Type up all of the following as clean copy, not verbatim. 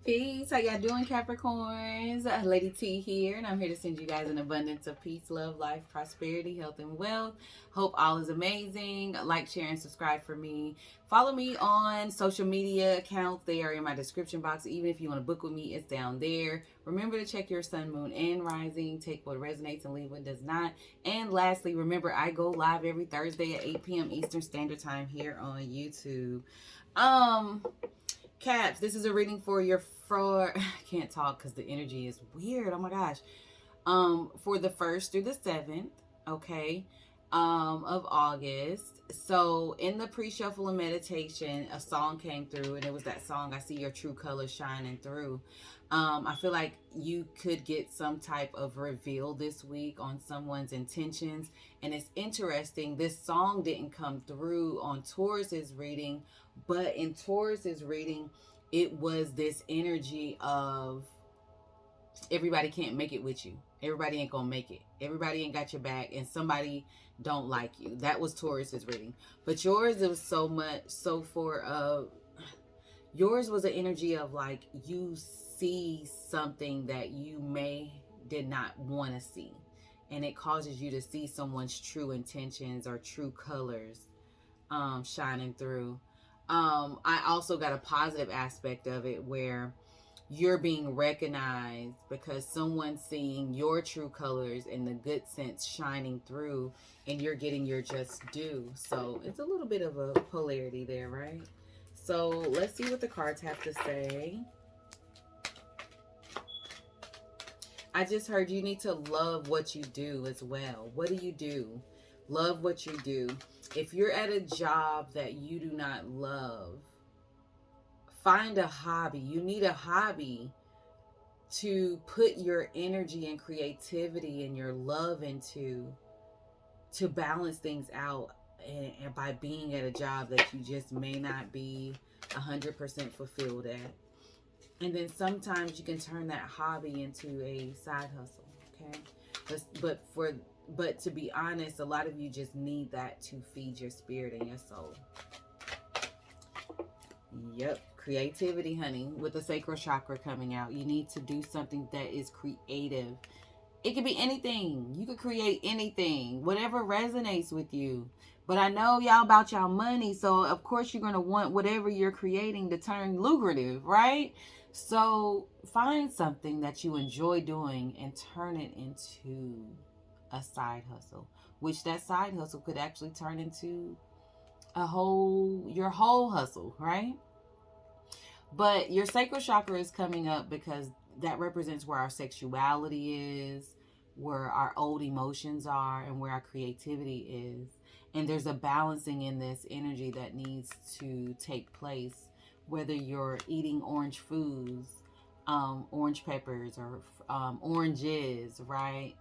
Peace. How y'all doing, Capricorns? Lady T here, and I'm here to send you guys an abundance of peace, love, life, prosperity, health, and wealth. Hope all is amazing. Like, share, and subscribe for me. Follow me on social media accounts. They are in my description box. Even if you want to book with me, it's down there. Remember to check your sun, moon, and rising. Take what resonates and leave what does not. And lastly, remember, I go live every Thursday at 8 p.m. Eastern Standard Time here on YouTube. Caps, this is a reading for I can't talk because the energy is weird. Oh my gosh. For the 1st through the 7th, okay, of August. So in the pre-shuffle and meditation, a song came through, and it was that song, I See Your True Colors Shining Through. I feel like you could get some type of reveal this week on someone's intentions. And it's interesting, this song didn't come through on Taurus's reading, but in Taurus's reading, it was this energy of everybody can't make it with you. Everybody ain't gonna make it. Everybody ain't got your back, and somebody don't like you. That was Taurus's reading. But yours, it was so much so for yours was an energy of like you see something that you did not want to see, and it causes you to see someone's true intentions or true colors shining through. I also got a positive aspect of it where you're being recognized because someone's seeing your true colors in the good sense shining through, and you're getting your just due. So it's a little bit of a polarity there, right? So let's see what the cards have to say. I just heard you need to love what you do as well. What do you do? Love what you do. If you're at a job that you do not love, find a hobby. You need a hobby to put your energy and creativity and your love into, to balance things out, and by being at a job that you just may not be 100% fulfilled at. And then sometimes you can turn that hobby into a side hustle, okay? But to be honest, a lot of you just need that to feed your spirit and your soul. Yep, creativity, honey, with the sacral chakra coming out. You need to do something that is creative. It could be anything. You could create anything, whatever resonates with you. But I know y'all about y'all money, so of course you're going to want whatever you're creating to turn lucrative, right? So find something that you enjoy doing and turn it into a side hustle, which that side hustle could actually turn into your whole hustle, right? But your sacral chakra is coming up because that represents where our sexuality is, where our old emotions are, and where our creativity is. And there's a balancing in this energy that needs to take place, whether you're eating orange foods, orange peppers, or oranges, right?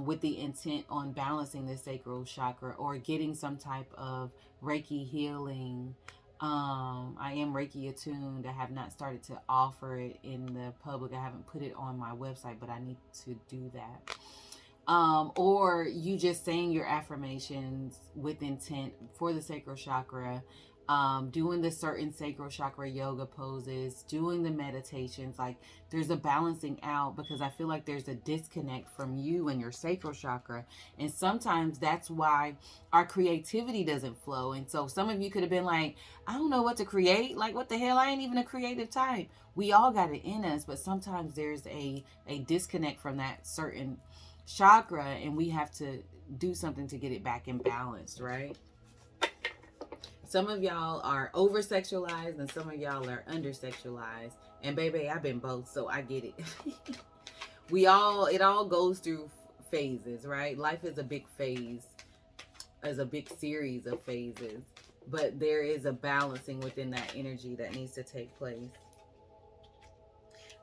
With the intent on balancing the sacral chakra, or getting some type of Reiki healing. I am Reiki attuned. I have not started to offer it in the public. I haven't put it on my website, but I need to do that. Or you just saying your affirmations with intent for the sacral chakra, doing the certain sacral chakra yoga poses, doing the meditations. Like, there's a balancing out, because I feel like there's a disconnect from you and your sacral chakra, and sometimes that's why our creativity doesn't flow. And so some of you could have been like, I don't know what to create. Like, what the hell? I ain't even a creative type. We all got it in us, but sometimes there's a disconnect from that certain chakra, and we have to do something to get it back in balance, right? Some of y'all are over sexualized, and some of y'all are under sexualized. And baby, I've been both, so I get it. It all goes through phases, right? Life is a big phase, as a big series of phases. But there is a balancing within that energy that needs to take place.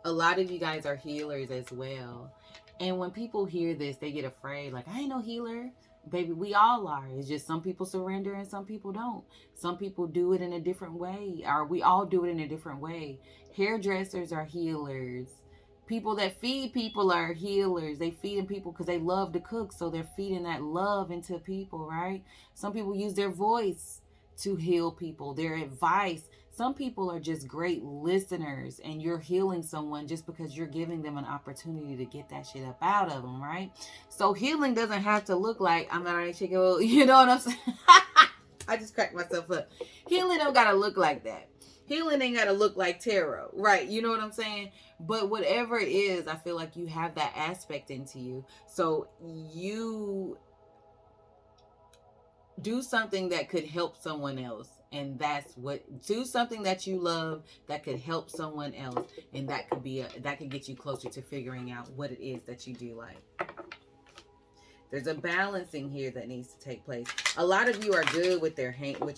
A lot of you guys are healers as well. And when people hear this, they get afraid. Like, I ain't no healer. Baby, we all are. It's just some people surrender and some people don't. Some people do it in a different way, or we all do it in a different way. Hairdressers are healers. People that feed people are healers. They feeding people because they love to cook, so they're feeding that love into people, right? Some people use their voice to heal people, their advice. Some people are just great listeners, and you're healing someone just because you're giving them an opportunity to get that shit up out of them, right? So healing doesn't have to look like I'm not already chicken. You know what I'm saying? I just cracked myself up. Healing don't gotta look like that. Healing ain't gotta look like tarot, right? You know what I'm saying? But whatever it is, I feel like you have that aspect into you. So you do something that could help someone else, and that's what, do something that you love that could help someone else, and that could get you closer to figuring out what it is that you do like. There's a balancing here that needs to take place. A lot of you are good with your hands.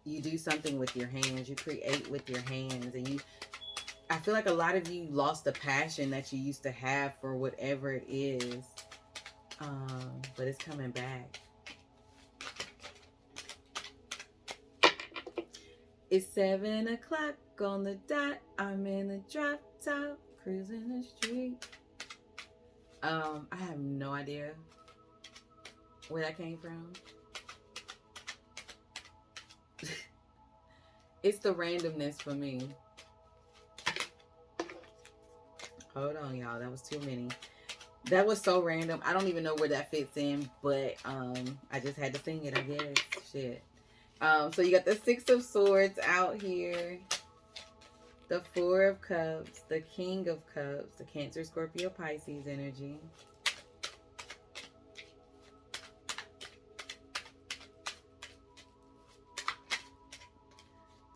You do something with your hands. You create with your hands, and I feel like a lot of you lost the passion that you used to have for whatever it is. But it's coming back. It's 7 o'clock on the dot. I'm in a drop top, cruising the street. I have no idea where that came from. It's the randomness for me. Hold on, y'all. That was too many. That was so random. I don't even know where that fits in, but I just had to sing it, I guess. Shit. So you got the 6 of Swords out here. The 4 of Cups. The King of Cups. The Cancer, Scorpio, Pisces energy.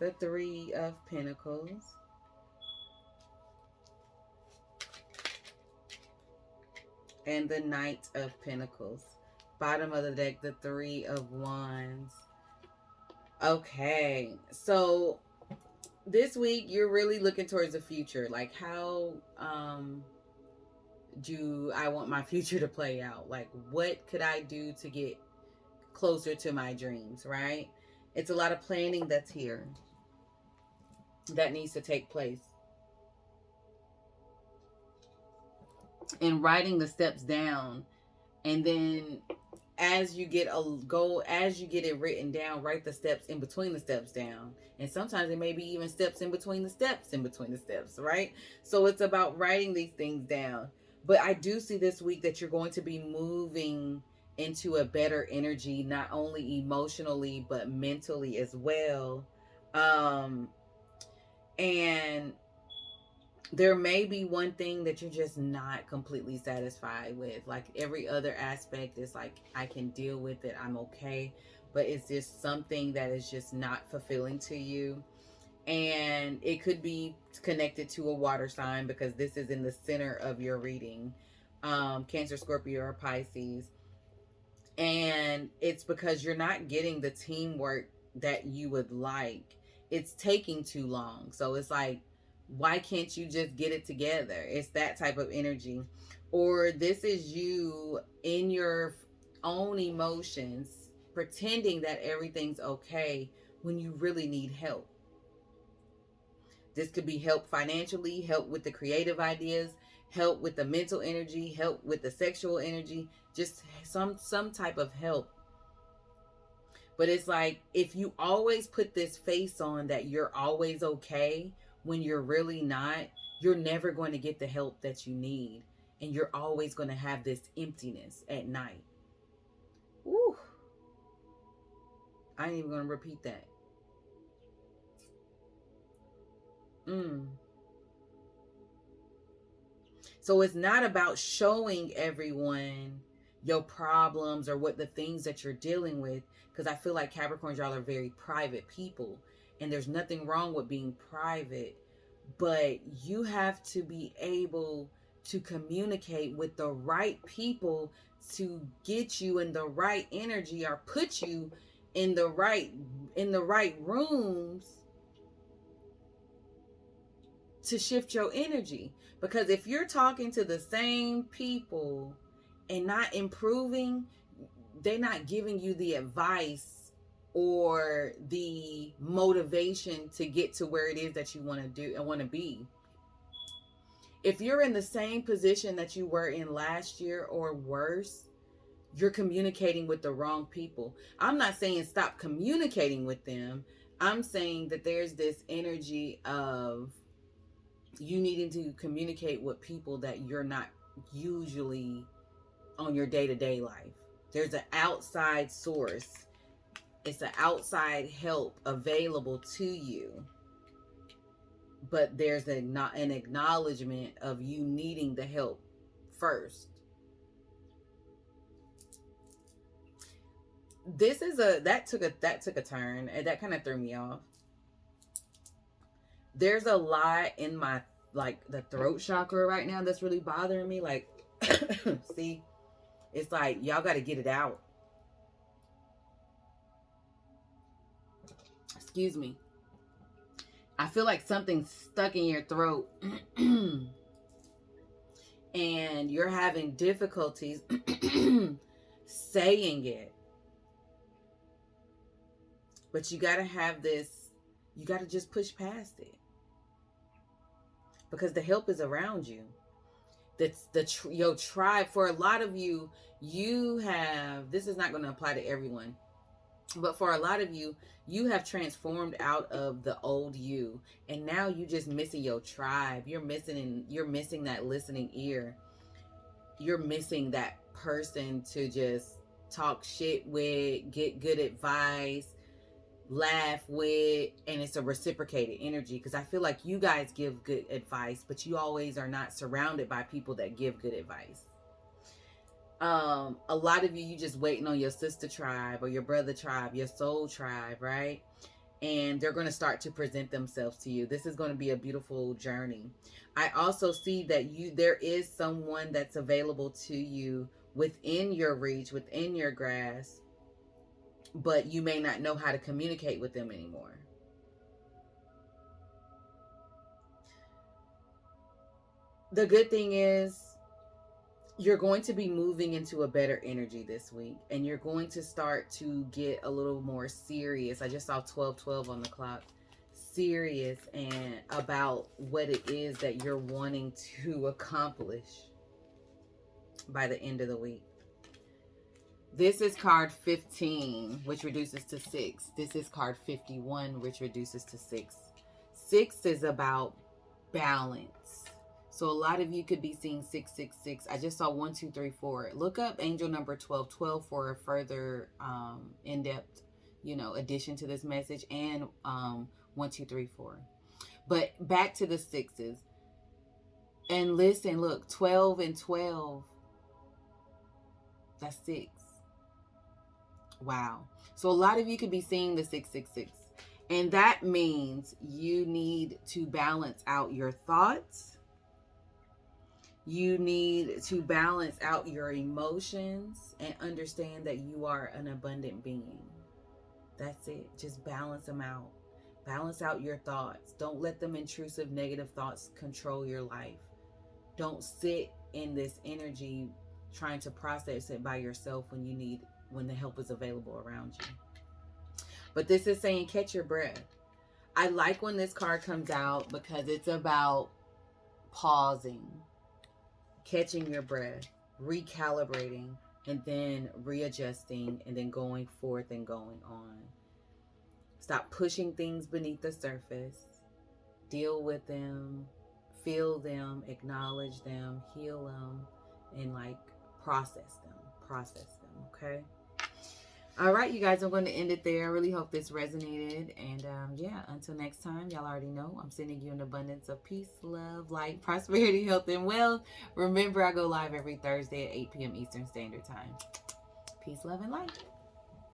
The 3 of Pentacles. And the Knight of Pentacles. Bottom of the deck, the 3 of Wands. Okay, so this week you're really looking towards the future. Like, how do I want my future to play out? Like, what could I do to get closer to my dreams, right? It's a lot of planning that's here that needs to take place. And writing the steps down, and then as you get it written down, write the steps in between the steps down. And sometimes it may be even steps in between the steps, right? So it's about writing these things down. But I do see this week that you're going to be moving into a better energy, not only emotionally but mentally as well. And there may be one thing that you're just not completely satisfied with. Like, every other aspect is like, I can deal with it, I'm okay. But it's just something that is just not fulfilling to you. And it could be connected to a water sign, because this is in the center of your reading. Cancer, Scorpio, or Pisces. And it's because you're not getting the teamwork that you would like. It's taking too long. So it's like, why can't you just get it together? It's that type of energy. Or this is you in your own emotions, pretending that everything's okay when you really need help. This could be help financially, help with the creative ideas, help with the mental energy, help with the sexual energy, just some type of help. But it's like, if you always put this face on that you're always okay when you're really not, you're never going to get the help that you need. And you're always going to have this emptiness at night. Woo. I ain't even going to repeat that. So it's not about showing everyone your problems or what the things that you're dealing with. Because I feel like Capricorns, y'all are very private people. And there's nothing wrong with being private. But you have to be able to communicate with the right people to get you in the right energy, or put you in the right rooms to shift your energy. Because if you're talking to the same people and not improving, they're not giving you the advice or the motivation to get to where it is that you want to do and want to be. If you're in the same position that you were in last year or worse, you're communicating with the wrong people. I'm not saying stop communicating with them. I'm saying that there's this energy of you needing to communicate with people that you're not usually on your day-to-day life. There's an outside source. It's an outside help available to you. But there's an acknowledgement of you needing the help first. This is that took a turn, and that kind of threw me off. There's a lot in my, like, the throat chakra right now that's really bothering me. Like, see, it's like y'all got to get it out. Excuse me. I feel like something's stuck in your throat and you're having difficulties saying it. But you got to have this, you got to just push past it. Because the help is around you. That's your tribe. For a lot of you, you have, this is not going to apply to everyone, but for a lot of you, you have transformed out of the old you, and now you just missing your tribe. You're missing that listening ear. You're missing that person to just talk shit with, get good advice, laugh with, and it's a reciprocated energy. Because I feel like you guys give good advice, but you always are not surrounded by people that give good advice. A lot of you just waiting on your sister tribe or your brother tribe, your soul tribe, right? And they're going to start to present themselves to you. This is going to be a beautiful journey. I also see that there is someone that's available to you within your reach, within your grasp, but you may not know how to communicate with them anymore. The good thing is, you're going to be moving into a better energy this week, and you're going to start to get a little more serious. I just saw 12:12 on the clock. Serious and about what it is that you're wanting to accomplish by the end of the week. This is card 15, which reduces to 6. This is card 51, which reduces to 6. 6 is about balance. So a lot of you could be seeing 666. I just saw 1, 2, 3, 4. Look up angel number 1212 for a further in-depth, addition to this message, and 1, 2, 3, 4. But back to the 6s. And listen, look, 12 and 12. That's 6. Wow. So a lot of you could be seeing the 666. And that means you need to balance out your thoughts. You need to balance out your emotions and understand that you are an abundant being. That's it. Just balance them out. Balance out your thoughts. Don't let them intrusive negative thoughts control your life. Don't sit in this energy trying to process it by yourself when the help is available around you. But this is saying catch your breath. I like when this card comes out because it's about pausing, catching your breath, recalibrating, and then readjusting, and then going forth and going on. Stop pushing things beneath the surface. Deal with them, feel them, acknowledge them, heal them, and process them, okay? All right, you guys, I'm going to end it there. I really hope this resonated. And until next time, y'all already know I'm sending you an abundance of peace, love, light, prosperity, health, and wealth. Remember, I go live every Thursday at 8 p.m. Eastern Standard Time. Peace, love, and light.